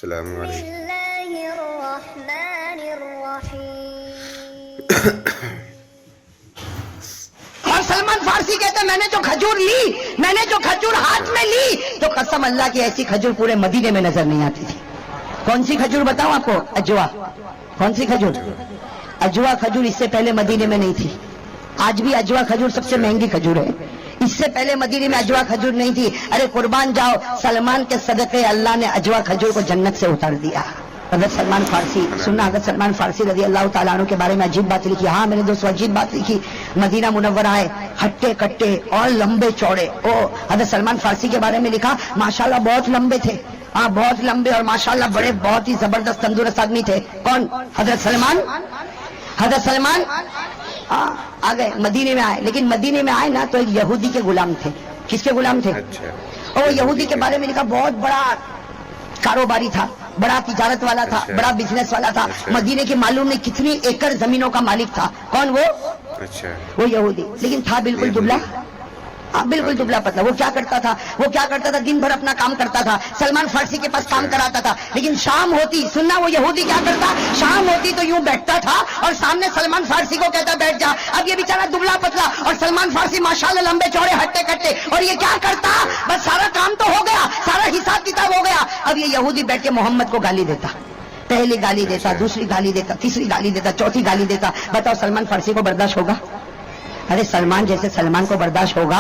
السلام علیکم. اور سلمان فارسی کہتے میں نے جو کھجور لی، میں نے جو کھجور ہاتھ میں لی تو قسم اللہ کی ایسی کھجور پورے مدینے میں نظر نہیں آتی تھی. کون سی کھجور بتاؤں آپ کو؟ اجوا. کون سی کھجور؟ اجوا کھجور اس سے پہلے مدینے میں نہیں تھی. آج بھی اجوا کھجور سب سے مہنگی کھجور ہے. اس سے پہلے مدینے میں اجوا کھجور نہیں تھی. ارے قربان جاؤ، سلمان کے صدقے اللہ نے اجوا کھجور کو جنت سے اتار دیا. حضرت سلمان فارسی سننا، حضرت سلمان فارسی رضی اللہ تعالیٰ عنہ کے بارے میں عجیب بات لکھی. ہاں میرے دوستو عجیب بات لکھی. مدینہ منورہ ہے، ہٹے کٹے اور لمبے چوڑے. حضرت سلمان فارسی کے بارے میں لکھا ماشاءاللہ بہت لمبے تھے. ہاں بہت لمبے اور ماشاءاللہ بڑے بہت ہی زبردست تندرست آدمی تھے. کون؟ حضرت سلمان. حضرت سلمان آ گئے مدینے میں آئے، لیکن مدینے میں آئے نا تو ایک یہودی کے غلام تھے. کس کے غلام تھے؟ اور یہودی کے بارے میں لکھا بہت بڑا کاروباری تھا، بڑا تجارت والا تھا، بڑا بزنس والا تھا. مدینے کے معلوم نہیں کتنی ایکڑ زمینوں کا مالک تھا. کون وہ؟ وہ یہودی. لیکن تھا بالکل دبلا، بالکل دبلا پتلا. وہ کیا کرتا تھا؟ دن بھر اپنا کام کرتا تھا. سلمان فارسی کے پاس کام کراتا تھا. لیکن شام ہوتی، سننا، وہ یہودی کیا کرتا، شام ہوتی تو یوں بیٹھتا تھا اور سامنے سلمان فارسی کو کہتا بیٹھ جا. اب یہ بیچارہ دبلا پتلا اور سلمان فارسی ماشاءاللہ لمبے چوڑے ہٹے کٹے، اور یہ کیا کرتا، بس سارا کام تو ہو گیا، سارا حساب کتاب ہو گیا. اب یہ یہودی بیٹھ کے محمد کو گالی دیتا. پہلی گالی دیتا، دوسری گالی دیتا، تیسری گالی دیتا، چوتھی گالی دیتا. بتاؤ سلمان فارسی کو برداشت ہوگا؟ ارے سلمان جیسے سلمان کو برداشت ہوگا؟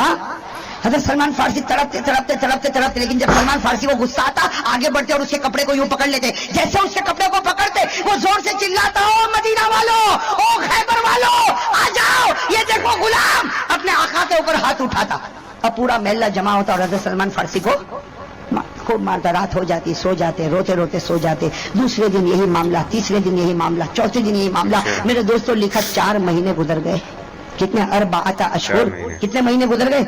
حضرت سلمان فارسی تڑپتے، لیکن جب سلمان فارسی کو غصہ آتا آگے بڑھتے اور اس کے کپڑے کو یوں پکڑ لیتے. جیسے اس کے کپڑے کو پکڑتے وہ زور سے چلاتا، او مدینہ والو، او خیبر والو، آ جاؤ، یہ دیکھو غلام. اپنے آقا کے اوپر ہاتھ اٹھاتا. اب پورا محلہ جمع ہوتا اور حضرت سلمان فارسی کو خوب مارتا. رات ہو جاتی، سو جاتے، روتے روتے سو جاتے. دوسرے دن یہی معاملہ، تیسرے دن یہی معاملہ، چوتھے دن یہی معاملہ. میرے دوستوں لکھا 4 مہینے گزر گئے. کتنے؟ 4 اشہر. کتنے مہینے گزر گئے؟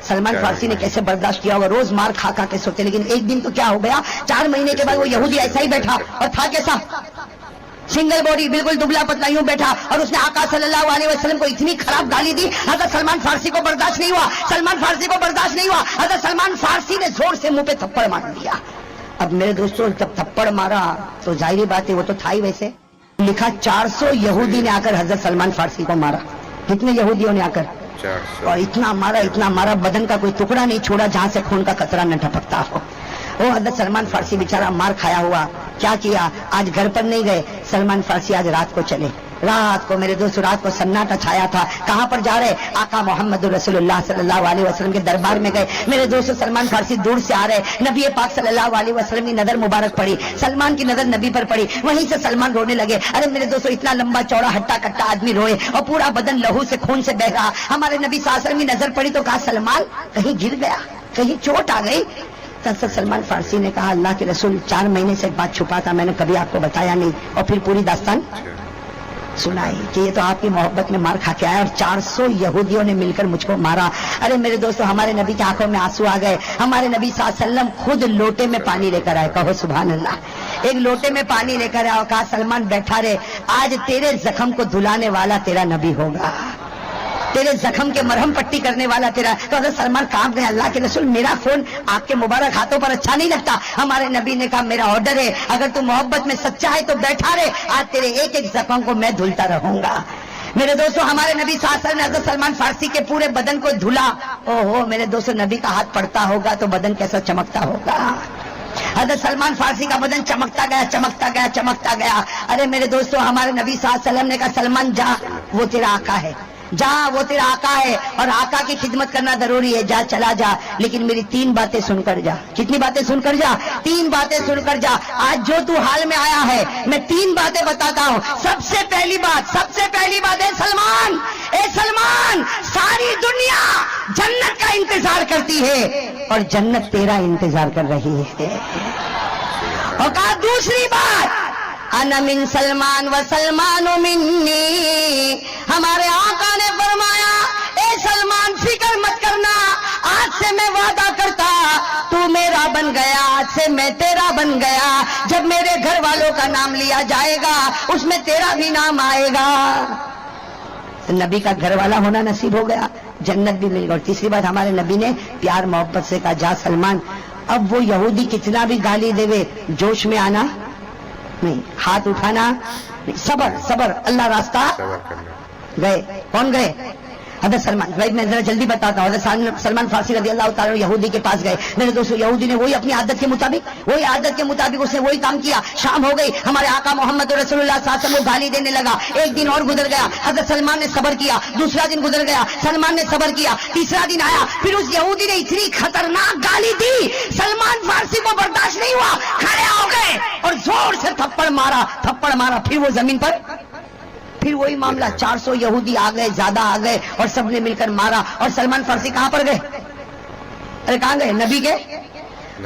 سلمان فارسی نے کیسے برداشت کیا ہوگا؟ روز مار کھا کے سوتے. لیکن ایک دن تو کیا ہو گیا، 4 مہینے کے بعد وہ یہودی ایسا ہی بیٹھا اور تھا کیسا؟ سنگل باڈی، بالکل دبلا پتلا یوں بیٹھا. اور اس نے آقا صلی اللہ علیہ وسلم کو اتنی خراب گالی دی، حضرت سلمان فارسی کو برداشت نہیں ہوا. حضرت سلمان فارسی نے زور سے منہ پہ تھپڑ مار دیا. اب میرے دوستوں جب تھپڑ مارا تو ظاہری بات ہے وہ تو تھا ہی. ویسے لکھا 400 یہودی نے آ کر حضرت سلمان فارسی کو مارا. کتنے یہودیوں نے آ کر؟ اور اتنا مارا بدن کا کوئی ٹکڑا نہیں چھوڑا جہاں سے خون کا قطرہ نہ ٹپکتا ہو. وہ حضرت سلمان فارسی بیچارہ مار کھایا ہوا کیا کیا؟ آج گھر پر نہیں گئے سلمان فارسی، آج رات کو چلے. رات کو میرے دوست رات کو سناٹا چھایا تھا. کہاں پر جا رہے؟ آقا محمد رسول اللہ صلی اللہ علیہ وسلم کے دربار میں گئے. میرے دوست سلمان فارسی دور سے آ رہے. نبی پاک صلی اللہ علیہ وسلم کی نظر مبارک پڑی، سلمان کی نظر نبی پر پڑی. وہیں سے سلمان رونے لگے. ارے میرے دوستو اتنا لمبا چوڑا ہٹا کٹا آدمی روئے اور پورا بدن لہو سے خون سے بہ رہا. ہمارے نبی صلی اللہ علیہ وسلم کی نظر پڑی تو کہا سلمان کہیں گر گیا، کہیں چوٹ آ گئی. سلمان فارسی نے کہا اللہ کے رسول 4 مہینے سے ایک بات چھپا تھا، میں نے کبھی آپ کو بتایا نہیں. اور پھر پوری داستان سنائی کہ یہ تو آپ کی محبت میں مار کھا کے آیا اور 400 یہودیوں نے مل کر مجھ کو مارا. ارے میرے دوستو ہمارے نبی کی آنکھوں میں آنسو آ گئے. ہمارے نبی صلی اللہ علیہ وسلم خود لوٹے میں پانی لے کر آئے. کہو سبحان اللہ. ایک لوٹے میں پانی لے کر آئے اور کہا سلمان بیٹھا رہے، آج تیرے زخم کو دھلانے والا تیرا نبی ہوگا، تیرے زخم کے مرہم پٹی کرنے والا تیرا. تو حضرت سلمان کام گئے اللہ کے رسول میرا خون آپ کے مبارک ہاتھوں پر اچھا نہیں لگتا. ہمارے نبی نے کہا میرا آرڈر ہے، اگر تو محبت میں سچا ہے تو بیٹھا رہے، آج تیرے ایک ایک زخم کو میں دھلتا رہوں گا. میرے دوستو ہمارے نبی صلی اللہ علیہ وسلم نے حضرت سلمان فارسی کے پورے بدن کو دھلا. اوہو میرے دوستو نبی کا ہاتھ پڑتا ہوگا تو بدن کیسا چمکتا ہوگا. حضرت سلمان فارسی کا بدن چمکتا گیا. ارے میرے دوستو ہمارے نبی صلی اللہ علیہ وسلم نے کہا سلمان جا، وہ تیرا آقا ہے، جا وہ تیرا آقا ہے اور آقا کی خدمت کرنا ضروری ہے، جا چلا جا. لیکن میری 3 باتیں سن کر جا. کتنی باتیں سن کر جا؟ 3 باتیں سن کر جا. آج جو تو حال میں آیا ہے میں 3 باتیں بتاتا ہوں. سب سے پہلی بات اے سلمان ساری دنیا جنت کا انتظار کرتی ہے اور جنت تیرا انتظار کر رہی ہے. اور کہا دوسری بات انا من سلمان و سلمان منی. ہمارے آقا نے فرمایا اے سلمان فکر مت کرنا، آج سے میں وعدہ کرتا تو میرا بن گیا، آج سے میں تیرا بن گیا. جب میرے گھر والوں کا نام لیا جائے گا اس میں تیرا بھی نام آئے گا. نبی کا گھر والا ہونا نصیب ہو گیا، جنت بھی مل گئی. اور تیسری بات ہمارے نبی نے پیار محبت سے کہا جا سلمان اب وہ یہودی کتنا بھی گالی دے جوش میں آنا نہیں, ہاتھ اٹھانا نہیں, صبر صبر, اللہ راستہ گئے. کون گئے؟ حضرت سلمان. بھائی میں ذرا جلدی بتاتا ہوں. حضرت سلمان فارسی رضی اللہ تعالیٰ یہودی کے پاس گئے. میرے دوستو یہودی نے وہی اپنی عادت کے مطابق اس نے وہی کام کیا. شام ہو گئی, ہمارے آقا محمد رسول اللہ صلی اللہ علیہ وسلم کو گالی دینے لگا. ایک دن اور گزر گیا, حضرت سلمان نے صبر کیا. دوسرا دن گزر گیا, سلمان نے صبر کیا. تیسرا دن آیا, پھر اس یہودی نے اتنی خطرناک گالی دی, سلمان فارسی کو برداشت نہیں ہوا, کھڑے ہو گئے اور زور سے تھپڑ مارا. پھر وہ زمین پر, پھر وہی معاملہ. 400 یہودی آ گئے, زیادہ آ گئے اور سب نے مل کر مارا. اور سلمان فارسی کہاں پر گئے؟ ارے کہاں گئے؟ نبی کے.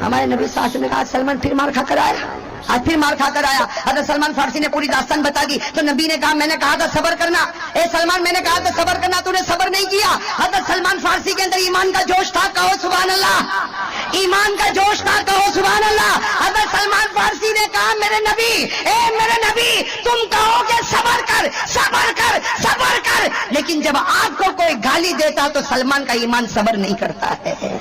ہمارے نبی صلی اللہ علیہ وسلم نے کہا سلمان پھر مار کھا کر آیا, آج پھر مار کھا کر آیا. حضرت سلمان فارسی نے پوری داستان بتا دی. تو نبی نے کہا میں نے کہا تھا صبر کرنا, اے سلمان میں نے کہا تھا صبر کرنا, تو نے صبر نہیں کیا. حضرت سلمان فارسی کے اندر ایمان کا جوش تھا, کہو سبحان اللہ. ایمان کا جوش تھا, کہو سبحان اللہ. حضرت سلمان فارسی نے کہا میرے نبی, اے میرے نبی, تم کہو کہ صبر کر صبر کر صبر کر, لیکن جب آپ کو کوئی گالی دیتا تو سلمان کا ایمان صبر نہیں کرتا ہے.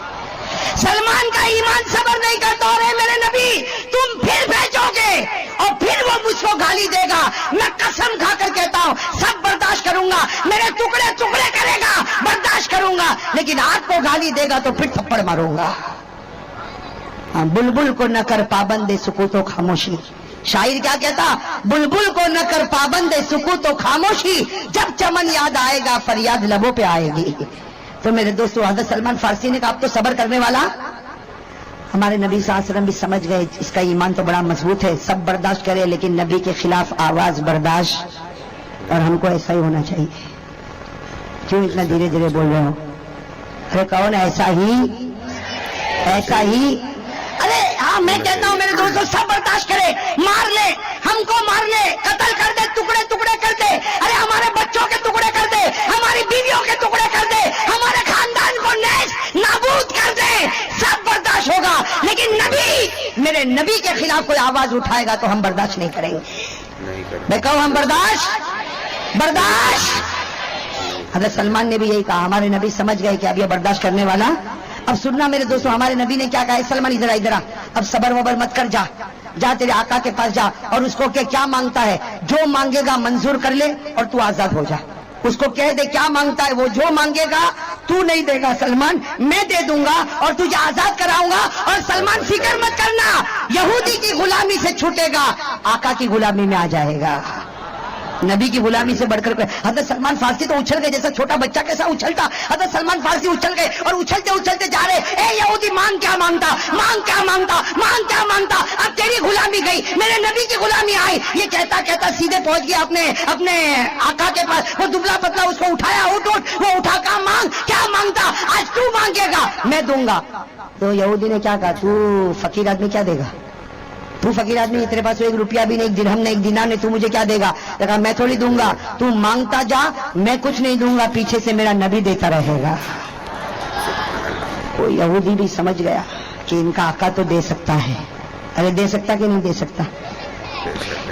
سلمان کا ایمان صبر نہیں کرتا. اور اے میرے نبی تم پھر بھیجو گے اور پھر وہ مجھ کو گالی دے گا, میں قسم کھا کر کہتا ہوں سب برداشت کروں گا, میرے ٹکڑے ٹکڑے کرے گا, برداشت کروں گا, لیکن آپ کو گالی دے گا تو پھر تھپڑ ماروں گا. بلبل کو نہ کر پابند سکوت و خاموشی. شاعر کیا کہتا؟ بلبل کو نہ کر پابند سکوت و خاموشی, جب چمن یاد آئے گا فریاد لبوں پہ آئے گی. تو میرے دوستو حضرت سلمان فارسی نے کہا اب تو صبر کرنے والا. ہمارے نبی صلی اللہ علیہ وسلم بھی سمجھ گئے اس کا ایمان تو بڑا مضبوط ہے, سب برداشت کرے لیکن نبی کے خلاف آواز برداشت. اور ہم کو ایسا ہی ہونا چاہیے. کیوں اتنا دھیرے دھیرے بول رہے ہو؟ ارے کون ایسا ہی. ارے ہاں میں کہتا ہوں میرے دوستوں سب برداشت کرے, مار لے, ہم کو مار لے, قتل کر دے, ٹکڑے ٹکڑے کر دے, ارے ہمارے بچوں کے ٹکڑے کر دے, ہماری بیویوں کے ٹکڑے کر دے, ہمارے خاندان کو نیز نابود کر دے, سب برداشت ہوگا. لیکن نبی, میرے نبی کے خلاف کوئی آواز اٹھائے گا تو ہم برداشت نہیں کریں گے. میں کہوں ہم برداشت. حضرت سلمان نے بھی یہی کہا. ہمارے نبی سمجھ گئے کہ اب یہ برداشت کرنے والا. اب سننا میرے دوستوں, ہمارے نبی نے کیا کہا؟ سلمان ادھر آ, اب صبر وبر مت کر, جا تیرے آقا کے پاس جا اور اس کو کہ کیا مانگتا ہے, جو مانگے گا منظور کر لے اور تو آزاد ہو جا. اس کو کہہ دے کیا مانگتا ہے, وہ جو مانگے گا تو نہیں دے گا سلمان, میں دے دوں گا اور تجھے آزاد کراؤں گا. اور سلمان فکر مت کرنا, یہودی کی غلامی سے چھوٹے گا, آقا کی غلامی میں آ جائے گا. نبی کی غلامی سے بڑھ کر. حضرت سلمان فارسی تو اچھل گئے جیسا چھوٹا بچہ کیسا اچھلتا. حضرت سلمان فارسی اچھل گئے اور اچھلتے اچھلتے جا رہے, اے یہودی مانگ کیا مانگتا, اب تیری غلامی گئی, میرے نبی کی غلامی آئی. یہ کہتا سیدھے پہنچ گیا اپنے آقا کے پاس. وہ دبلا پتلا اس کو اٹھایا, اٹھ وہ اٹھا کہا مانگ, کیا مانگتا, آج تو مانگے گا میں دوں گا. تو یہودی نے کیا کہا, تو فقیر آدمی کیا دے گا, تو فقیر آدمی, تیرے پاس 1 روپیہ بھی نہیں, 1 درہم نہیں, 1 دینار نہیں, تو مجھے کیا دے گا؟ کہا میں تھوڑی دوں گا, تو مانگتا جا, میں کچھ نہیں دوں گا, پیچھے سے میرا نبی دیتا رہے گا. وہ یہودی بھی سمجھ گیا کہ ان کا آقا تو دے سکتا ہے. ارے دے سکتا کہ نہیں دے سکتا؟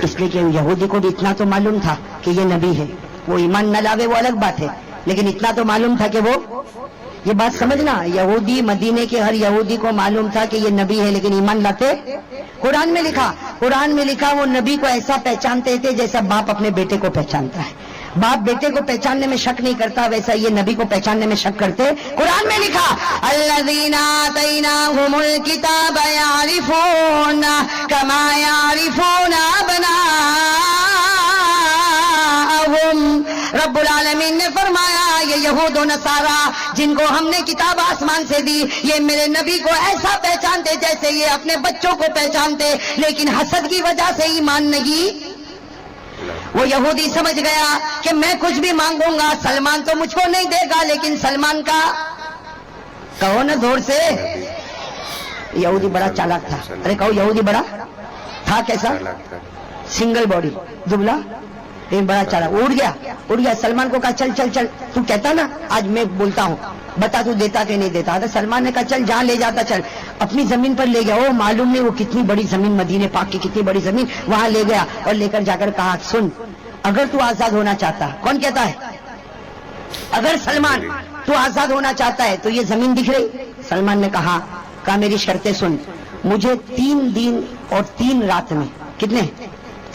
اس لیے کہ یہودی کو بھی اتنا تو معلوم تھا کہ یہ نبی ہے. وہ ایمان نہ لاوے وہ الگ بات ہے, لیکن اتنا تو معلوم تھا کہ وہ, یہ بات سمجھنا, یہودی مدینے کے ہر یہودی کو معلوم تھا کہ یہ نبی ہے, لیکن ایمان لاتے. قرآن میں لکھا وہ نبی کو ایسا پہچانتے تھے جیسا باپ اپنے بیٹے کو پہچانتا ہے. باپ بیٹے کو پہچاننے میں شک نہیں کرتا, ویسا یہ نبی کو پہچاننے میں شک کرتے. قرآن میں لکھا الذین آتیناہم الکتاب یعرفون کما یعرفون ابناءہم. رب العالمین نے فرمایا یہ یہود و نصارا جن کو ہم نے کتاب آسمان سے دی, یہ میرے نبی کو ایسا پہچانتے جیسے یہ اپنے بچوں کو پہچانتے, لیکن حسد کی وجہ سے ایمان نہیں. وہ یہودی سمجھ گیا کہ میں کچھ بھی مانگوں گا سلمان تو مجھ کو نہیں دے گا, لیکن سلمان کا, کہو نا زور سے, یہودی بڑا چالاک تھا. ارے کہو یہودی بڑا تھا, کیسا, سنگل باڈی, دبلا, بڑا چالا. اڑ گیا سلمان کو کہا چل چل چل, تو کہتا نا آج میں بولتا ہوں, بتا تو دیتا کہ نہیں دیتا. تو سلمان نے کہا چل جہاں لے جاتا چل. اپنی زمین پر لے گیا, وہ معلوم نہیں وہ کتنی بڑی زمین, مدینے پاک کی کتنی بڑی زمین, وہاں لے گیا اور لے کر جا کر کہا سن, اگر تو آزاد ہونا چاہتا, کون کہتا ہے, اگر سلمان تو آزاد ہونا چاہتا ہے تو یہ زمین دکھ رہی. سلمان نے کہا کہا میری شرطیں سن, مجھے 3 دن اور 3 رات میں, کتنے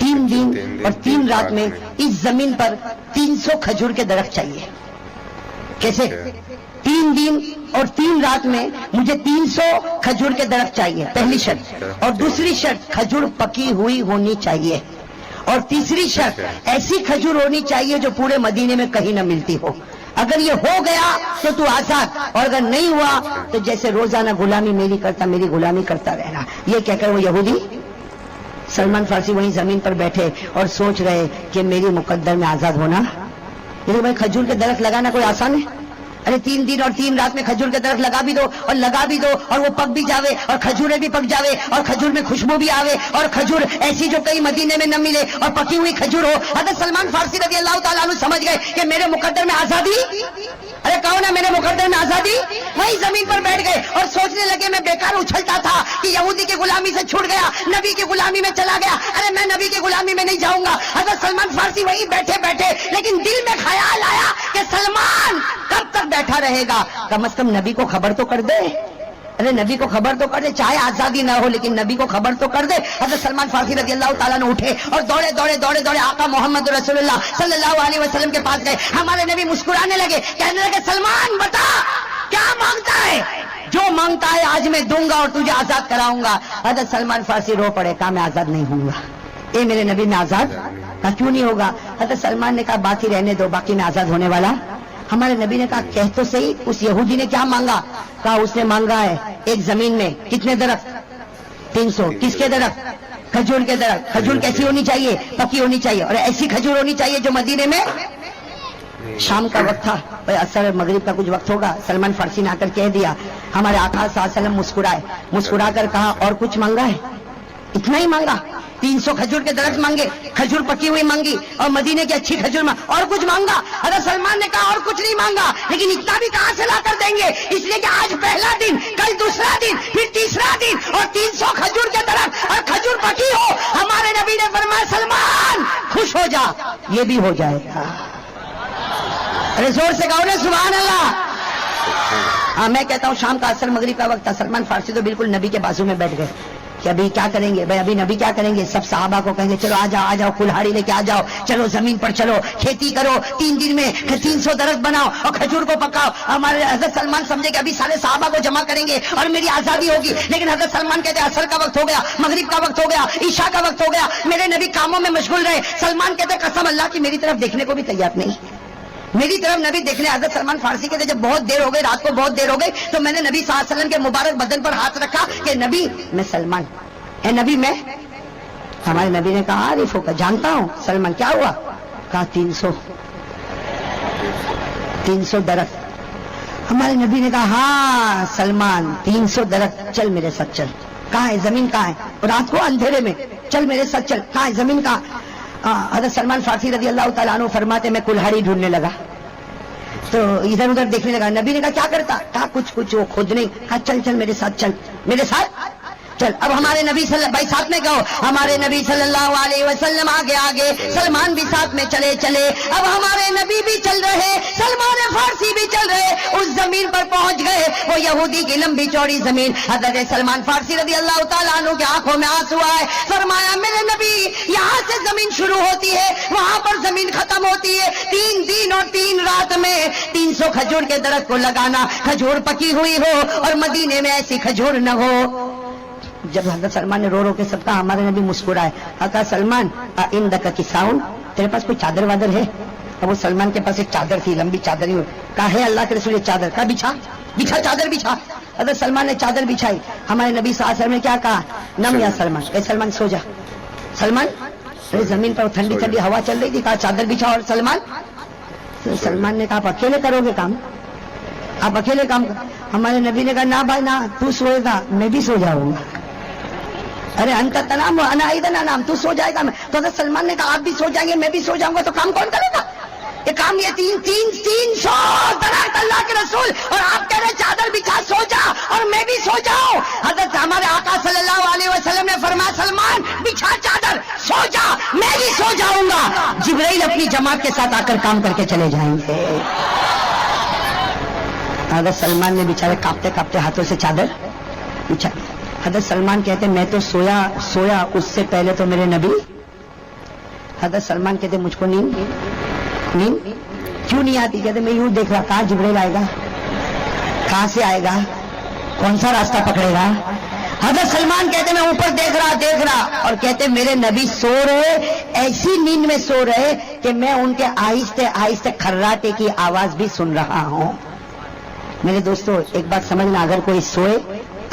3 دن اور 3 رات میں اس زمین پر 300 کھجور کے درخت چاہیے. کیسے؟ 3 دن اور 3 رات میں مجھے 300 کھجور کے درخت چاہیے, پہلی شرط. اور دوسری شرط, کھجور پکی ہوئی ہونی چاہیے. اور تیسری شرط, ایسی کھجور ہونی چاہیے جو پورے مدینے میں کہیں نہ ملتی ہو. اگر یہ ہو گیا تو آزاد, اور اگر نہیں ہوا تو جیسے روزانہ غلامی میری کرتا, میری غلامی کرتا رہنا. یہ کہہ کر وہ یہودی سلمان فارسی وہیں زمین پر بیٹھے اور سوچ رہے کہ میری مقدر میں آزاد ہونا. یہ بھائی کھجور کے درخت لگانا کوئی آسان ہے؟ ارے 3 دن اور 3 رات میں کھجور کے درخت لگا بھی دو اور لگا بھی دو, اور وہ پک بھی جاوے, اور کھجوریں بھی پک جاوے, اور کھجور میں خوشبو بھی آوے, اور کھجور ایسی جو کئی مدینے میں نہ ملے, اور پکی ہوئی کھجور ہو. حضرت سلمان فارسی رضی اللہ تعالیٰ عنہ سمجھ گئے کہ میرے مقدر میں آزادی. ارے کہو نا میرے مقدر میں آزادی. وہیں زمین پر بیٹھ گئے اور سوچنے لگے, میں بیکار اچھلتا تھا کہ یہودی کی غلامی سے چھوٹ گیا, نبی کی غلامی میں چلا گیا. ارے میں نبی کی غلامی میں نہیں جاؤں گا. حضرت سلمان فارسی وہیں بیٹھے بیٹھے, لیکن دل میں خیال آیا کہ سلمان کب تک بیٹھا رہے گا, کم از کم نبی کو خبر تو کر دے. ارے نبی کو خبر تو کر دے, چاہے آزادی نہ ہو لیکن نبی کو خبر تو کر دے. حضرت سلمان فارسی رضی اللہ تعالیٰ نے اٹھے اور دوڑے دوڑے دوڑے دوڑے آقا محمد رسول اللہ صلی اللہ علیہ وسلم کے پاس گئے. ہمارے نبی مسکرانے لگے, کہنے لگے سلمان بتا کیا مانگتا ہے؟ جو مانگتا ہے آج میں دوں گا اور تجھے آزاد کراؤں گا. حضرت سلمان فارسی رو پڑے, کہا میں آزاد نہیں ہوں گا. اے میرے نبی میں آزاد, کہا کیوں نہیں ہوگا؟ حضرت سلمان نے کہا باقی رہنے دو, باقی میں آزاد ہونے والا. ہمارے نبی نے کہا کہہ تو صحیح, اس یہودی نے کیا مانگا؟ کہا اس نے مانگا ہے ایک زمین میں کتنے درخت؟ 300. کس کے درخت؟ کھجور کے درخت. کھجور کیسی ہونی چاہیے؟ پکی ہونی چاہیے, اور ایسی کھجور ہونی چاہیے جو مدینے میں. شام کا وقت تھا, اثر مغرب کا کچھ وقت ہوگا. سلمان فارسی نے آ کر کہہ دیا, ہمارے آقا صلی اللہ علیہ وسلم مسکرائے, مسکرا کر کہا اور کچھ مانگا ہے؟ اتنا ہی مانگا؟ 300 کھجور کے درخت مانگے, کھجور پکی ہوئی مانگی, اور مدینے کی اچھی کھجور مانگی, اور کچھ مانگا؟ حضرت سلمان نے کہا اور کچھ نہیں مانگا, لیکن اتنا بھی کہاں سے لا کر دیں گے, اس لیے کہ آج پہلا دن, کل دوسرا دن, پھر تیسرا دن, اور 300 کھجور کے درخت اور کھجور پکی ہو. ہمارے نبی نے فرمایا سلمان خوش ہو جا, یہ بھی ہو جائے گا. ارے زور سے کہو نا سبحان اللہ. ہاں میں کہتا ہوں شام کا اثر مغرب کا وقت تھا. سلمان فارسی تو بالکل نبی کے بازو میں بیٹھ گئے کہ ابھی کیا کریں گے بھائی, ابھی نبی کیا کریں گے؟ سب صحابہ کو کہیں گے چلو آ جاؤ کلہاڑی لے کے آ جاؤ, چلو زمین پر چلو, کھیتی کرو, 3 دن میں 300 درخت بناؤ اور کھجور کو پکاؤ. ہمارے حضرت سلمان سمجھے کہ ابھی سارے صحابہ کو جمع کریں گے اور میری آزادی ہوگی. لیکن حضرت سلمان کہتے عصر کا وقت ہو گیا, مغرب کا وقت ہو گیا, عشاء کا وقت ہو گیا, میرے نبی کاموں میں مشغول رہے. سلمان کہتے قسم اللہ کی میری طرف دیکھنے کو بھی تیار نہیں, میری طرف نبی دیکھنے. حضرت سلمان فارسی کہتے جب بہت دیر ہو گئی, رات کو بہت دیر ہو گئی, تو میں نے نبی صلی اللہ علیہ وسلم کے مبارک بدن پر ہاتھ رکھا کہ نبی میں سلمان, اے نبی میں. ہمارے نبی نے کہا عارف ہو کر جانتا ہوں. سلمان کیا ہوا؟ کہا 300 درخت. ہمارے نبی نے کہا ہاں سلمان 300 درخت, چل میرے ساتھ چل. کہاں ہے زمین, کہاں ہے؟ رات کو اندھیرے میں, چل میرے ساتھ چل. کہاں ہے زمین, کہاں؟ حضرت سلمان فارسی رضی اللہ تعالیٰ عنہ فرماتے میں کلہاڑی ڈھونڈنے لگا تو ادھر ادھر دیکھنے لگا. نبی نے کہا کیا کرتا؟ کہا کچھ وہ خود نہیں. کہا چل چل میرے ساتھ چل, میرے ساتھ چل. اب ہمارے نبی بھائی ساتھ میں کہو, ہمارے نبی صلی اللہ علیہ وسلم آگے آگے, سلمان بھی ساتھ میں چلے چلے. اب ہمارے نبی بھی چل رہے, سلمان فارسی بھی چل رہے. اس زمین پر پہنچ گئے, وہ یہودی کی لمبی چوڑی زمین. حضرت سلمان فارسی رضی اللہ تعالیٰ عنہ کے آنکھوں میں آنسو آئے. فرمایا میرے نبی یہاں سے زمین شروع ہوتی ہے, وہاں پر زمین ختم ہوتی ہے. 3 دن اور 3 رات میں 300 کھجور کے درخت کو لگانا, کھجور پکی ہوئی ہو اور مدینے میں ایسی کھجور نہ ہو. جب حضرت سلمان نے رو رو کے سب کہا, ہمارے نبی مسکرائے. کہا سلمان عندک کساؤن, تیرے پاس کوئی چادر وادر ہے؟ اب وہ سلمان کے پاس ایک چادر تھی, لمبی چادر ہی. کہا ہے اللہ کے رسول یہ چادر. کہا بچھا چادر بچھا. حضرت سلمان نے چادر بچھائی. ہمارے نبی صلی اللہ علیہ وسلم نے کیا کہا؟ نم یا سلمان, اے سلمان سو جا. سلمان زمین پر ٹھنڈی ٹھنڈی ہوا چل رہی تھی, کہا چادر بچھا. اور سلمان نے کہا آپ اکیلے کرو گے کام, آپ اکیلے کام. ہمارے نبی نے کہا نہ بھائی نہ, تو سوئے گا میں بھی سو جاؤں گا. ارے انت تنام انا ایدنا نام, تو سو جائے گا. تو حضرت سلمان نے کہا آپ بھی سو جائیں گے میں بھی سو جاؤں گا, تو کام کون کرے گا؟ یہ کام یہ 300 درخت اللہ کے رسول, اور آپ کہہ رہے چادر بچھا سو جا اور میں بھی سو جاؤں. حضرت ہمارے آقا صلی اللہ علیہ وسلم نے فرمایا سلمان بچھا چادر, سو جا, میں بھی سو جاؤں گا. جبرائیل اپنی جماعت کے ساتھ آ کر کام کر کے چلے جائیں گے. حضرت سلمان نے بیچارے کانپتے کانپتے ہاتھوں سے چادر پوچھا حضرت سلمان کہتے میں تو سویا اس سے پہلے تو میرے نبی. حضرت سلمان کہتے مجھ کو نیند کیوں نہیں آتی؟ کہتے میں یوں دیکھ رہا کہاں جبریل آئے گا, کہاں سے آئے گا, کون سا راستہ پکڑے گا. حضرت سلمان کہتے میں اوپر دیکھ رہا اور کہتے میرے نبی سو رہے, ایسی نیند میں سو رہے کہ میں ان کے آہستہ آہستہ کھراٹے کی آواز بھی سن رہا ہوں. میرے دوستو ایک بات سمجھنا, اگر کوئی سوئے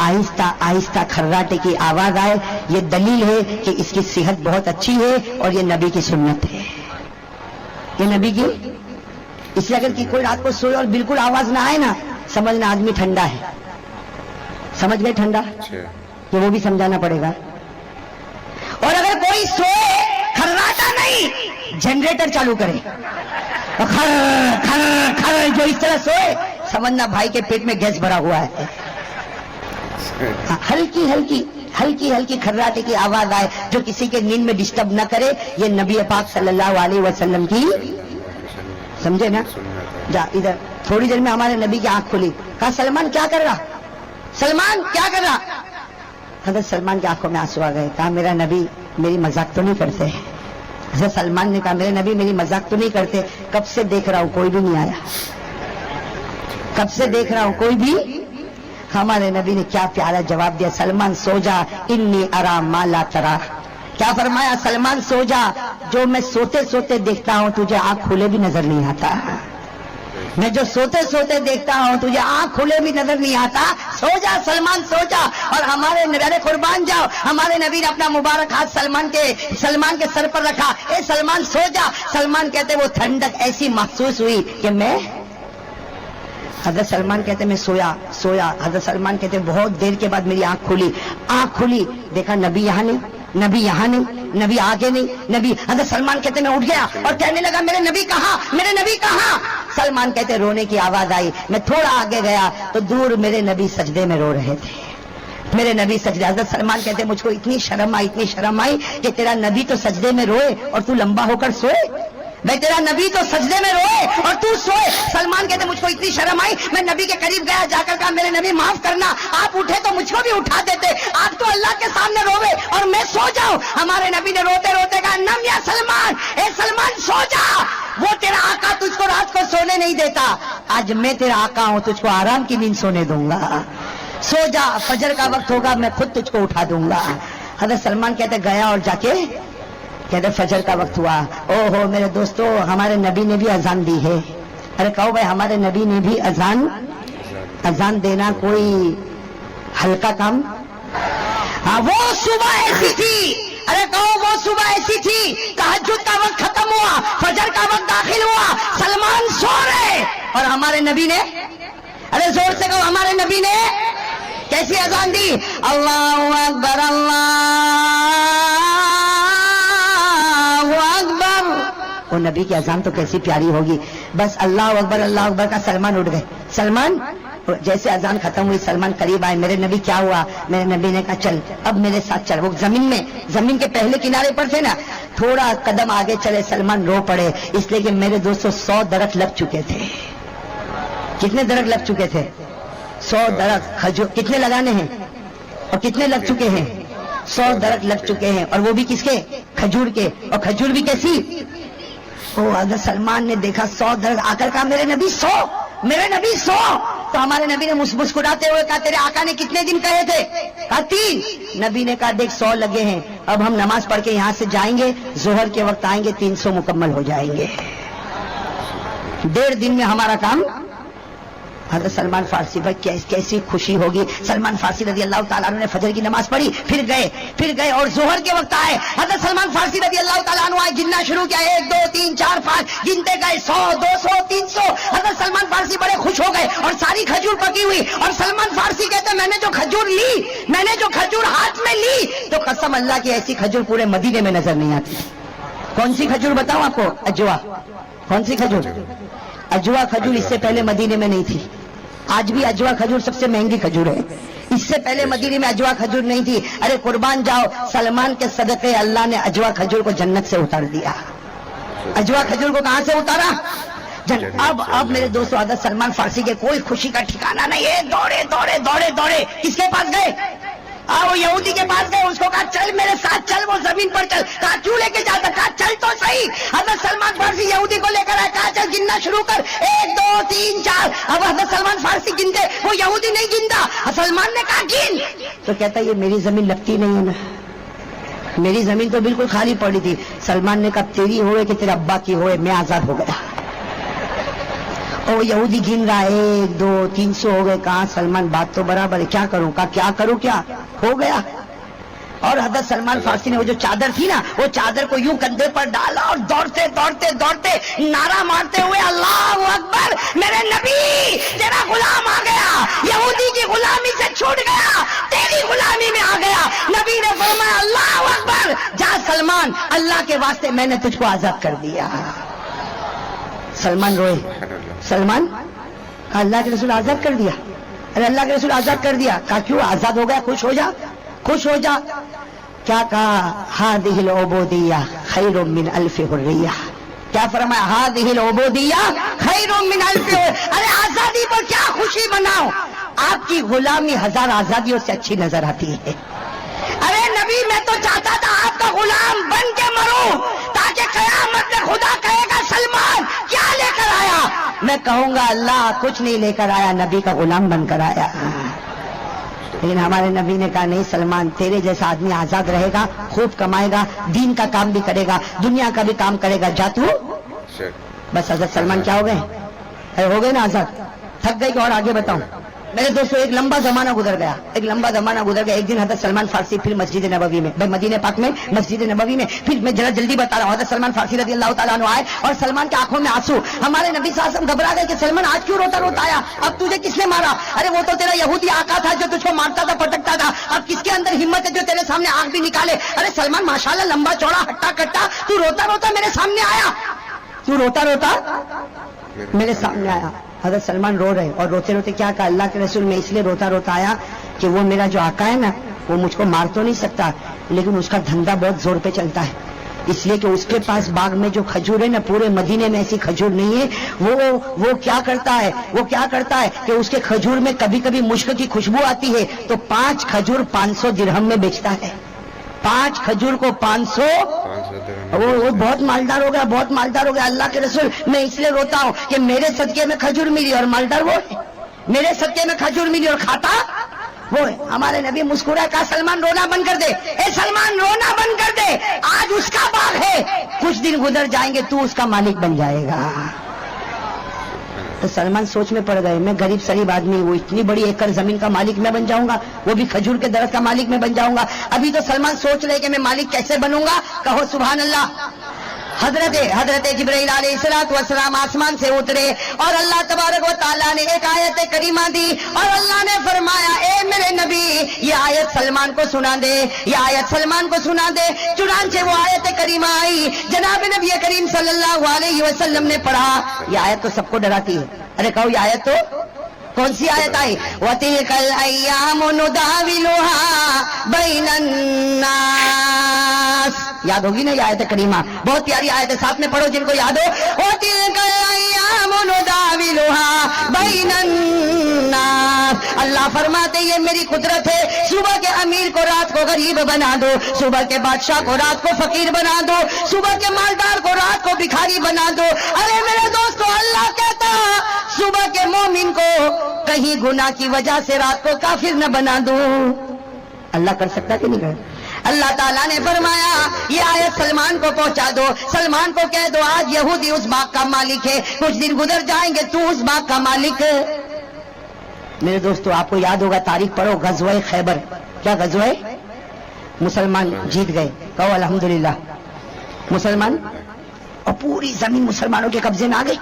آہستہ آہستہ کھراٹے کی آواز آئے, یہ دلیل ہے کہ اس کی صحت بہت اچھی ہے اور یہ نبی کی سنت ہے, یہ نبی کی. اس لیے اگر کوئی رات کو سوئے اور بالکل آواز نہ آئے نا, سمجھنا آدمی ٹھنڈا ہے. سمجھ گئے ٹھنڈا, کہ وہ بھی سمجھانا پڑے گا. اور اگر کوئی سوئے کھراٹا نہیں, جنریٹر چالو کرے کھر کھر کھر, جو اس طرح سوئے سمجھنا بھائی کے پیٹ میں گیس بھرا ہوا ہے. ہلکی ہلکی ہلکی ہلکی کھراٹے کی آواز آئے جو کسی کے نیند میں ڈسٹرب نہ کرے, یہ نبی پاک صلی اللہ علیہ وسلم کی, سمجھے نا. جا ادھر تھوڑی دیر میں ہمارے نبی کی آنکھ کھلی, کہا سلمان کیا کر رہا, سلمان کیا کر رہا. حضرت سلمان کی آنکھوں میں آنسو آ گئے. کہا میرا نبی میری مذاق تو نہیں کرتے. حضرت سلمان نے کہا میرے نبی میری مذاق تو نہیں کرتے, کب سے دیکھ رہا ہوں کوئی بھی نہیں آیا, کب سے دیکھ رہا ہوں کوئی بھی. ہمارے نبی نے کیا پیارا جواب دیا, سلمان سو جا انی ارا ما لا ترا. کیا فرمایا, سلمان سو جا, جو میں سوتے سوتے دیکھتا ہوں تجھے آنکھ کھلے بھی نظر نہیں آتا. میں جو سوتے سوتے دیکھتا ہوں تجھے آنکھ کھلے بھی نظر نہیں آتا. سو جا سلمان سو جا. اور ہمارے نبی قربان جاؤ, ہمارے نبی نے اپنا مبارک ہاتھ سلمان کے سر پر رکھا, اے سلمان سو جا. سلمان کہتے وہ ٹھنڈک ایسی محسوس ہوئی کہ میں, حضرت سلمان کہتے میں سویا. حضرت سلمان کہتے بہت دیر کے بعد میری آنکھ کھلی, دیکھا نبی یہاں نہیں, نبی یہاں نہیں, نبی آگے نہیں, نبی. حضرت سلمان کہتے میں اٹھ گیا اور کہنے لگا میرے نبی کہاں, میرے نبی کہاں. سلمان کہتے رونے کی آواز آئی, میں تھوڑا آگے گیا تو دور میرے نبی سجدے میں رو رہے تھے, میرے نبی سجدے. حضرت سلمان کہتے مجھ کو اتنی شرم آئی کہ تیرا نبی تو سجدے میں روئے اور تو لمبا ہو کر سوئے. میں تیرا نبی تو سجدے میں روئے اور تو سوئے. سلمان کہتے مجھ کو اتنی شرم آئی, میں نبی کے قریب گیا, جا کر کہا میرے نبی معاف کرنا, آپ اٹھے تو مجھ کو بھی اٹھا دیتے, آپ تو اللہ کے سامنے روئے اور میں سو جاؤں. ہمارے نبی نے روتے روتے کہا نم یا سلمان, اے سلمان سو جا. وہ تیرا آقا تجھ کو رات کو سونے نہیں دیتا, آج میں تیرا آقا ہوں, تجھ کو آرام کی نیند سونے دوں گا. سو جا, فجر کا وقت ہوگا میں خود تجھ کو اٹھا دوں گا. حضرت سلمان کہتے گیا اور جا کے کہتے فجر کا وقت ہوا. او ہو میرے دوستو, ہمارے نبی نے بھی اذان دی ہے. ارے کہو بھائی, ہمارے نبی نے بھی اذان دینا کوئی ہلکا کام. ہاں وہ صبح ایسی تھی, ارے کہو وہ صبح ایسی تھی, تہجد کا وقت ختم ہوا, فجر کا وقت داخل ہوا, سلمان سو رہے اور ہمارے نبی نے, ارے زور سے کہو, ہمارے نبی نے کیسی اذان دی, اللہ اکبر اکبر. وہ نبی کی اذان تو کیسی پیاری ہوگی. بس اللہ اکبر کا سلمان اٹھ گئے. سلمان جیسے اذان ختم ہوئی, سلمان قریب آئے, میرے نبی کیا ہوا. میرے نبی نے کہا چل اب میرے ساتھ چل. وہ زمین کے پہلے کنارے پر تھے نا, تھوڑا قدم آگے چلے, سلمان رو پڑے, اس لیے کہ میرے دوستوں 100 درخت لگ چکے تھے. کتنے درخت لگ چکے تھے, 100 درخت کھجور. کتنے لگانے ہیں اور کتنے لگ چکے ہیں, 100 درخت لگ چکے ہیں, اور وہ بھی کس کے, کھجور کے. اور کھجور بھی کیسی. حضرت سلمان نے دیکھا 100 درخت, آ کر کہا میرے نبی 100, میرے نبی 100. تو ہمارے نبی نے مسکراتے ہوئے کہا تیرے آقا نے کتنے دن کہے تھے, کہا 3. نبی نے کہا دیکھ 100 لگے ہیں, اب ہم نماز پڑھ کے یہاں سے جائیں گے, ظہر کے وقت آئیں گے, 300 مکمل ہو جائیں گے. 1.5 دن میں ہمارا کام. حضرت سلمان فارسی پر کیسی خوشی ہوگی. سلمان فارسی رضی اللہ تعالیٰ عنہ نے فجر کی نماز پڑھی, پھر گئے اور ظہر کے وقت آئے. حضرت سلمان فارسی رضی اللہ تعالیٰ عنہ آئے, گننا شروع کیا, 1 2 3 4 5 گنتے گئے, 100 200 300. حضرت سلمان فارسی بڑے خوش ہو گئے اور ساری کھجور پکی ہوئی. اور سلمان فارسی کہتے میں نے جو کھجور ہاتھ میں لی تو قسم اللہ کی ایسی کھجور پورے مدینے میں نظر نہیں آتی. کون سی کھجور بتاؤں آپ کو, اجوا. کون سی کھجور, اجوا کھجور. اس سے پہلے مدینے میں نہیں تھی. آج بھی اجوا کھجور سب سے مہنگی کھجور ہے. اس سے پہلے مدینے میں اجوا کھجور نہیں تھی. ارے قربان جاؤ, سلمان کے صدقے اللہ نے اجوا کھجور کو جنت سے اتار دیا. اجوا کھجور کو کہاں سے اتارا, اب میرے دوستوں حضرت سلمان فارسی کے کوئی خوشی کا ٹھکانا نہیں ہے، دوڑے دوڑے دوڑے دوڑے کس کے پاس گئے؟ وہ یہودی کے پاس گئے، اس کو کہا چل میرے ساتھ چل، وہ زمین پر چل، کہا کیوں لے کے جاتا، کہا چل تو صحیح۔ حضرت سلمان فارسی یہودی کو لے کر آئے، کہا چل گننا شروع کر، 1 2 3 4۔ اب حضرت سلمان فارسی گنتے، وہ یہودی نہیں گنتا، سلمان نے کہا گن، تو کہتا یہ میری زمین لگتی نہیں ہے نا، میری زمین تو بالکل خالی پڑی تھی۔ سلمان نے کہا تیری ہوئے کہ تیرے ابا کی ہوئے، میں آزاد ہو گیا۔ اور یہودی گن رہا ہے 1 2 300 ہو گئے، کہا سلمان بات تو برابر ہے، کیا کروں؟ کہا کیا کروں، کیا ہو گیا؟ اور حضرت سلمان فارسی نے وہ جو چادر تھی نا، وہ چادر کو یوں کندھے پر ڈالا اور دوڑتے دوڑتے دوڑتے نعرہ مارتے ہوئے اللہ اکبر، میرے نبی تیرا غلام آ گیا، یہودی کی غلامی سے چھوٹ گیا، تیری غلامی میں آ گیا۔ نبی نے فرمایا اللہ اکبر، جا سلمان، اللہ کے واسطے میں نے تجھ کو آزاد کر دیا۔ سلمان روئے، سلمان کہا اللہ کے رسول آزاد کر دیا، ارے اللہ کے رسول آزاد کر دیا، کہا کیوں آزاد ہو گیا، خوش ہو جا، خوش ہو جا۔ کیا کہا؟ ہذہ العبودیہ خیر من الف حریہ، کیا فرمایا؟ ہذہ العبودیہ خیر من الف حریہ، ارے آزادی پر کیا خوشی مناؤ، آپ کی غلامی 1000 آزادیوں سے اچھی نظر آتی ہے۔ ارے نبی میں تو چاہتا تھا آپ کا غلام بن کے مروں، تاکہ قیامت میں خدا کہے گا سلمان کیا لے کر آیا، میں کہوں گا اللہ کچھ نہیں لے کر آیا، نبی کا غلام بن کر آیا۔ لیکن ہمارے نبی نے کہا نہیں سلمان، تیرے جیسا آدمی آزاد رہے گا، خوب کمائے گا، دین کا کام بھی کرے گا، دنیا کا بھی کام کرے گا، جا تو۔ بس حضرت سلمان کیا ہو گئے؟ ہو گئے نا آزاد؟ تھک گئی کہ اور آگے بتاؤں؟ میرے دوستوں ایک لمبا زمانہ گزر گیا، ایک لمبا زمانہ گزر گیا۔ ایک دن حضرت سلمان فارسی پھر مسجد نبوی میں، بھائی مدینہ پاک میں مسجد نبوی میں، پھر میں ذرا جلدی بتا رہا ہوں، حضرت سلمان فارسی رضی اللہ تعالیٰ عنہ آئے اور سلمان کی آنکھوں میں آنسو۔ ہمارے نبی صلی اللہ علیہ وسلم گھبرا گئے کہ سلمان آج کیوں روتا روتا آیا، اب تجھے کس نے مارا؟ ارے وہ تو تیرا یہودی آقا تھا جو تجھ کو مارتا تھا پٹکتا تھا، اب کس کے اندر ہمت ہے جو تیرے سامنے آنکھ بھی نکالے؟ ارے سلمان ماشاءاللہ لمبا چوڑا ہٹا کٹا، تو روتا روتا میرے سامنے آیا، تو روتا روتا میرے سامنے آیا۔ حضرت سلمان رو رہے اور روتے روتے کیا کہا؟ اللہ کے رسول میں اس لیے روتا روتا آیا کہ وہ میرا جو آقا ہے نا، وہ مجھ کو مار تو نہیں سکتا، لیکن اس کا دھندا بہت زور پہ چلتا ہے، اس لیے کہ اس کے پاس باغ میں جو کھجور ہے نا، پورے مدینے میں ایسی کھجور نہیں ہے۔ وہ کیا کرتا ہے کہ اس کے کھجور میں کبھی کبھی مشک کی خوشبو آتی ہے، تو 5 کھجور 500 درہم میں بیچتا ہے، 5 کھجور کو 500، وہ بہت مالدار ہو گیا، بہت مالدار ہو گیا۔ اللہ کے رسول میں اس لیے روتا ہوں کہ میرے صدقے میں کھجور ملی اور مالدار وہ ہے، میرے صدقے میں کھجور ملی اور کھاتا وہ ہے۔ ہمارے نبی مسکرائے، کہا سلمان رونا بند کر دے، اے سلمان رونا بند کر دے، آج اس کا باغ ہے، کچھ دن گزر جائیں گے تو اس کا مالک بن جائے گا۔ تو سلمان سوچ میں پڑ گئے، میں غریب سریب آدمی، وہ اتنی بڑی ایکڑ زمین کا مالک میں بن جاؤں گا، وہ بھی کھجور کے درخت کا مالک میں بن جاؤں گا۔ ابھی تو سلمان سوچ رہے کہ میں مالک کیسے بنوں گا، کہو سبحان اللہ۔ حضرت جبرائیل علیہ الصلوۃ والسلام آسمان سے اترے اور اللہ تبارک و تعالیٰ نے ایک آیت کریمہ دی اور اللہ نے فرمایا اے میرے نبی یہ آیت سلمان کو سنا دے، یہ آیت سلمان کو سنا دے۔ چنانچہ وہ آیت کریمہ آئی، جناب نبی کریم صلی اللہ علیہ وسلم نے پڑھا۔ یہ آیت تو سب کو ڈراتی ہے، ارے کہو یہ آیت تو کون سی آیت آئی؟ وَتِلْكَ الْأَيَّامُ نُدَاوِلُهَا بَيْنَ النَّاسِ، یاد ہوگی نا یہ آیت کریمہ، بہت پیاری آیت ہے، ساتھ میں پڑھو جن کو یاد ہو۔ وَتِلْكَ الْأَيَّامُ نُدَاوِلُهَا بَيْنَ النَّاسِ، اللہ فرماتے یہ میری قدرت ہے، صبح کے امیر کو رات کو غریب بنا دو، صبح کے بادشاہ کو رات کو فقیر بنا دو، صبح کے مالدار کو رات کو بھکاری بنا دو۔ ارے میرے دوستو اللہ کہتا صبح کے مومن کو کہیں گناہ کی وجہ سے رات کو کافر نہ بنا دو۔ اللہ کر سکتا کہ نہیں کر؟ اللہ تعالیٰ نے فرمایا یہ آیت سلمان کو پہنچا دو، سلمان کو کہہ دو آج یہودی اس باغ کا مالک ہے، کچھ دن گزر جائیں گے تو اس باغ کا مالک ہے۔ میرے دوستو آپ کو یاد ہوگا، تاریخ پڑھو، غزوہ خیبر، کیا غزوہ؟ مسلمان جیت گئے، کہو الحمدللہ۔ مسلمان اور پوری زمین مسلمانوں کے قبضے میں آ گئی،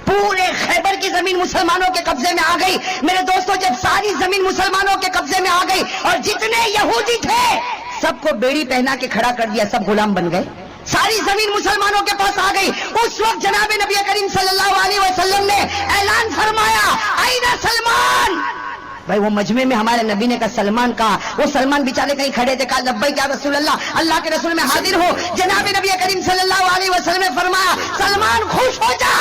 پورے خیبر کی زمین مسلمانوں کے قبضے میں آ گئی۔ میرے دوستو جب ساری زمین مسلمانوں کے قبضے میں آ گئی اور جتنے یہودی تھے سب کو بیڑی پہنا کے کھڑا کر دیا، سب غلام بن گئے، ساری زمین مسلمانوں کے پاس آ گئی۔ اس وقت جناب نبی کریم صلی اللہ علیہ وسلم نے اعلان فرمایا آئین سلمان۔ بھائی وہ مجمع میں ہمارے نبی نے کہا سلمان کہا، وہ سلمان بیچارے کہیں کھڑے تھے، کہا لبیک یا رسول اللہ، اللہ کے رسول میں حاضر ہو۔ جناب نبی کریم صلی اللہ علیہ وسلم نے فرمایا سلمان خوش ہو جا،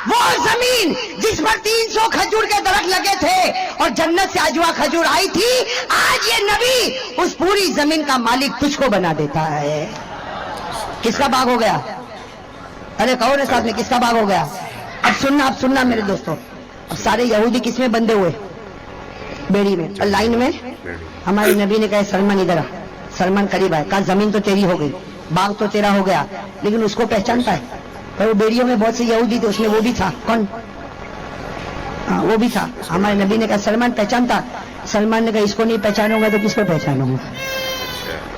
وہ زمین جس پر 300 کھجور کے درخت لگے تھے اور جنت سے اجوا کھجور آئی تھی، آج یہ نبی اس پوری زمین کا مالک تجھ کو بنا دیتا ہے۔ کس کا باغ ہو گیا؟ ارے کہو نا ساتھ میں، کس کا باغ ہو گیا؟ اب سننا میرے دوستوں، اب سارے یہودی کس میں بندے ہوئے؟ بیڑی میں، اور لائن میں ہمارے نبی نے کہا سلمان ادھر آ۔ سلمان قریب آئے، کہا زمین تو تیری ہو گئی، باغ تو تیرا ہو گیا، لیکن اس کو پہچانتا ہے؟ پر وہ بیڑیوں میں بہت سے یہودی تھے، اس میں وہ بھی تھا، کون؟ وہ بھی تھا۔ ہمارے نبی نے کہا سلمان پہچانتا؟ سلمان نے کہا اس کو نہیں پہچانوں گا تو کس کو پہچانوں گا؟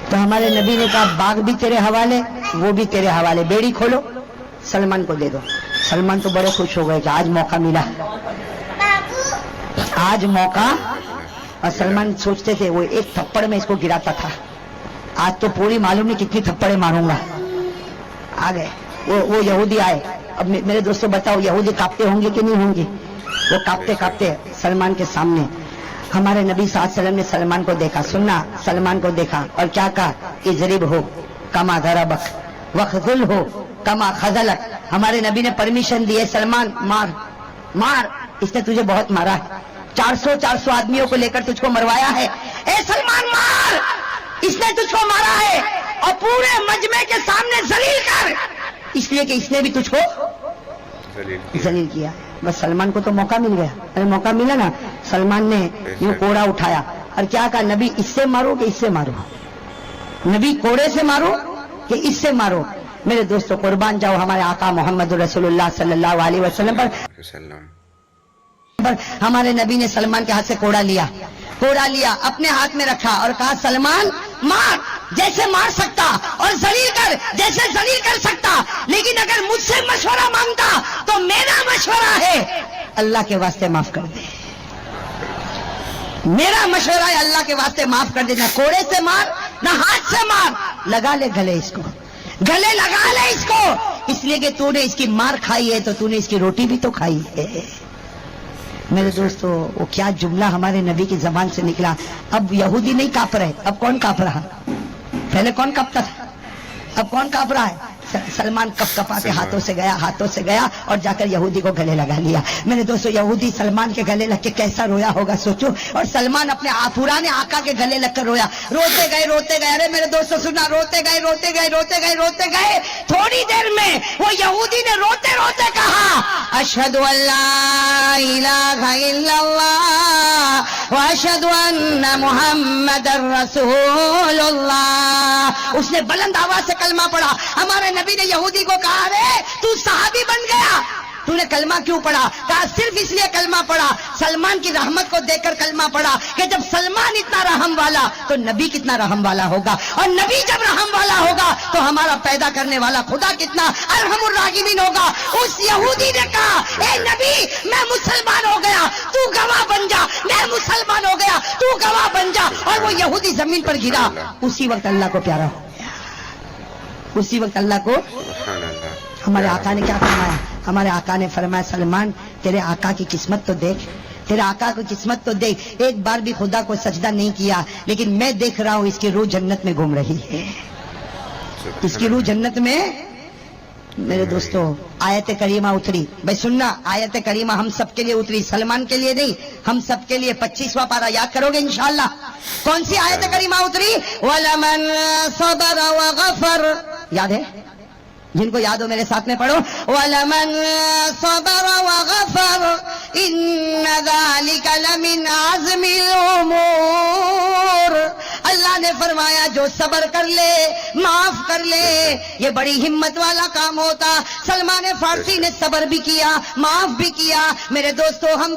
تو ہمارے نبی نے کہا باغ بھی تیرے حوالے، وہ بھی تیرے حوالے، بیڑی کھولو سلمان کو دے دو۔ سلمان تو بڑے خوش ہو گئے کہ آج موقع ملا، آج موقع۔ اور سلمان سوچتے تھے وہ ایک تھپڑ میں اس کو گراتا تھا، آج تو پوری معلوم نہیں کتنی تھپڑے ماروں گا۔ آ گئے وہ یہودی آئے۔ اب میرے دوستوں بتاؤ یہودی کاپتے ہوں گے کہ نہیں ہوں گے؟ وہ کاپتے سلمان کے سامنے۔ ہمارے نبی صلی اللہ علیہ وسلم نے سلمان کو دیکھا، سننا، سلمان کو دیکھا اور کیا کہا؟ اضرب ہو کما ضربک وخذل ہو کما خذلک۔ ہمارے نبی نے پرمیشن دی ہے، سلمان مار، اس نے تجھے بہت مارا ہے، 400 آدمیوں کو لے کر تجھ کو مروایا ہے، اے سلمان مار، اس نے تجھ کو مارا ہے اور پورے مجمع کے سامنے ذلیل کر، اس لیے کہ اس نے بھی تجھ کو ذلیل کیا۔ بس سلمان کو تو موقع مل گیا۔ ارے موقع ملا نا، سلمان نے یہ کوڑا اٹھایا اور کیا کہا؟ نبی اس سے مارو کہ اس سے مارو؟ نبی کوڑے سے مارو کہ اس سے مارو؟ میرے دوستو قربان جاؤ ہمارے آقا محمد رسول اللہ صلی اللہ علیہ وسلم پر۔ ہمارے نبی نے سلمان کے ہاتھ سے کوڑا لیا، اپنے ہاتھ میں رکھا اور کہا سلمان مار جیسے مار سکتا اور ذلیل کر جیسے ذلیل کر سکتا، لیکن اگر مجھ سے مشورہ مانگتا تو میرا مشورہ ہے اللہ کے واسطے معاف کر دے، میرا مشورہ ہے اللہ کے واسطے معاف کر دے، نہ کوڑے سے مار نہ ہاتھ سے مار، لگا لے گلے، اس کو گلے لگا لے اس کو، اس لیے کہ تو نے اس کی مار کھائی ہے تو تو نے اس کی روٹی بھی تو کھائی ہے۔ میرے دوستو وہ کیا جملہ ہمارے نبی کی زبان سے نکلا۔ اب یہودی نہیں کانپ رہے، اب کون کانپ رہا؟ پہلے کون کانپتا تھا، اب کون کانپ رہا ہے؟ سلمان کپ کپا کے ہاتھوں سے گیا اور جا کر یہودی کو گلے لگا لیا۔ میرے دوستو یہودی سلمان کے گلے لگ کے کیسا رویا ہوگا سوچو، اور سلمان اپنے پرانے آقا کے گلے لگ کر رویا، روتے گئے۔ ارے میرے دوستو سننا، روتے گئے، تھوڑی دیر میں وہ یہودی نے روتے روتے کہا اشہد ان لا الہ الا اللہ واشہد ان محمد رسول اللہ۔ اس نے بلند آواز سے کلمہ پڑھا۔ ہمارے نبی نے یہودی کو کہا رے تو صحابی بن گیا، تو نے کلمہ کیوں پڑھا؟ کہا صرف اس لیے کلمہ پڑھا، سلمان کی رحمت کو دیکھ کر کلمہ پڑھا کہ جب سلمان اتنا رحم والا تو نبی کتنا رحم والا ہوگا، اور نبی جب رحم والا ہوگا تو ہمارا پیدا کرنے والا خدا کتنا ارحم الراحمین ہوگا۔ اس یہودی نے کہا اے نبی میں مسلمان ہو گیا، تو گواہ بن جا، میں مسلمان ہو گیا، تو گواہ بن جا، اور وہ یہودی زمین پر گرا۔ اسی وقت اللہ کو پیارا ہو گیا، اسی وقت اللہ کو۔ ہمارے آقا نے کیا فرمایا؟ ہمارے آقا نے فرمایا سلمان تیرے آقا کی قسمت تو دیکھ، تیرے آقا کی قسمت تو دیکھ، ایک بار بھی خدا کو سجدہ نہیں کیا، لیکن میں دیکھ رہا ہوں اس کی روح جنت میں گھوم رہی ہے، اس کی روح جنت میں۔ میرے دوستو آیت کریمہ اتری، بھائی سننا، آیت کریمہ ہم سب کے لیے اتری، سلمان کے لیے نہیں، ہم سب کے لیے۔ 25واں پارہ یاد کرو گے انشاءاللہ؟ کون سی آیت کریمہ اتری؟ وَلَمَنْ صَبَرَ وَغَفَرَ، یاد ہے؟ جن کو یاد ہو میرے ساتھ میں پڑھو، وَلَمَنْ صَبَرَ وَغَفَرَ إِنَّ ذَلِكَ لَمِنْ عَزْمِ الْأُمُورِ۔ اللہ نے فرمایا جو صبر کر لے، معاف کر لے، یہ بڑی ہمت والا کام ہوتا۔ سلمان فارسی نے صبر بھی کیا، معاف بھی کیا۔ میرے دوستو ہم